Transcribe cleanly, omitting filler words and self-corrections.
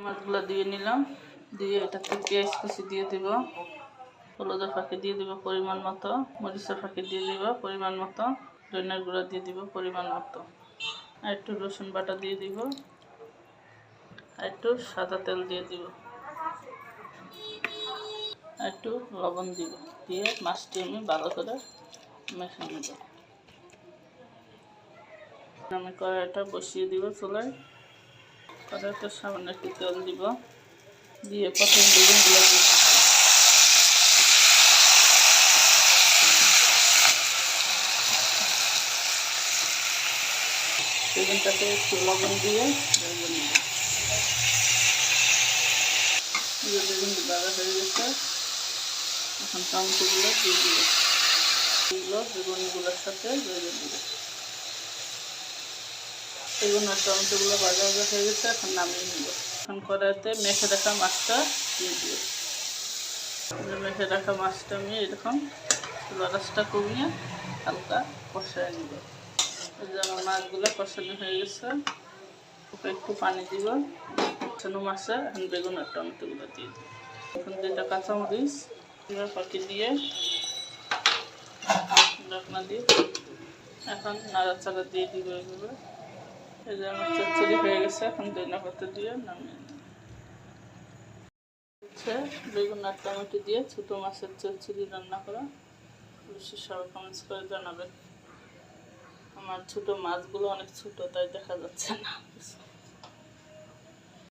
মাছগুলো দিয়ে নিলাম, দিয়ে এটাতে পেঁয়াজ কুচি দিয়ে দিব, হলুদের ফাঁকি দিয়ে দিব পরিমাণ মতো, মরিচের ফাঁকি দিয়ে দিব পরিমাণ মতো, ধনিয়ার গুঁড়া দিয়ে দিব পরিমাণ মতো, আর একটু রসুন বাটা দিয়ে দিব, আর একটু সাদা তেল দিয়ে দিব, আর একটু লবণ দিব, দিয়ে মাছটি আমি ভালো করে মেখে নেব। আমি কড়াইটা বসিয়ে দিব চুলায়, কড়াইতে সামান্য একটু তেল দিব, দিয়ে প্রথম বেগুনগুলো দিব, বেগুনটাকে একটু লবণ দিয়ে বেগুন দিব। বেগুন ভাজা হয়ে গেছে, এখন টমেটোগুলো দিয়ে দিব, এগুলো বেগুনগুলোর সাথে বেগুন দিব। বেগুন আর টমেটোগুলো ভাজা ভাজা হয়ে গেছে, এখন নামিয়ে নেব। এখন কড়াইতে মেখে রাখা মাছটা দিয়ে দিব। মেখে রাখা মাছটা আমি এরকম চুলাটা কমিয়ে হালকা কষায় নিব। এই যে আমার মাছগুলো কষানো হয়ে গেছে, ওকে একটু পানি দিব, কষানো মাছে এখন বেগুন আর টমেটোগুলো দিয়ে দিব। এখন দুইটা কাঁচামরিচ ফাঁকি দিয়ে ঢাকনা দিয়ে এখন নাড়াচাড়া দিয়ে দিব। এগুলো এই যে আমার চচ্চড়ি হয়ে গেছে, এখন ধনিয়া পাতা দিয়ে নামিয়ে নেব। বেগুন আর টমেটো দিয়ে ছোটো মাছের চচ্চড়ি রান্না করা, অবশ্যই সবাই কমেন্টস করে জানাবেন। আমার ছোটো মাছগুলো অনেক ছোটো, তাই দেখা যাচ্ছে না।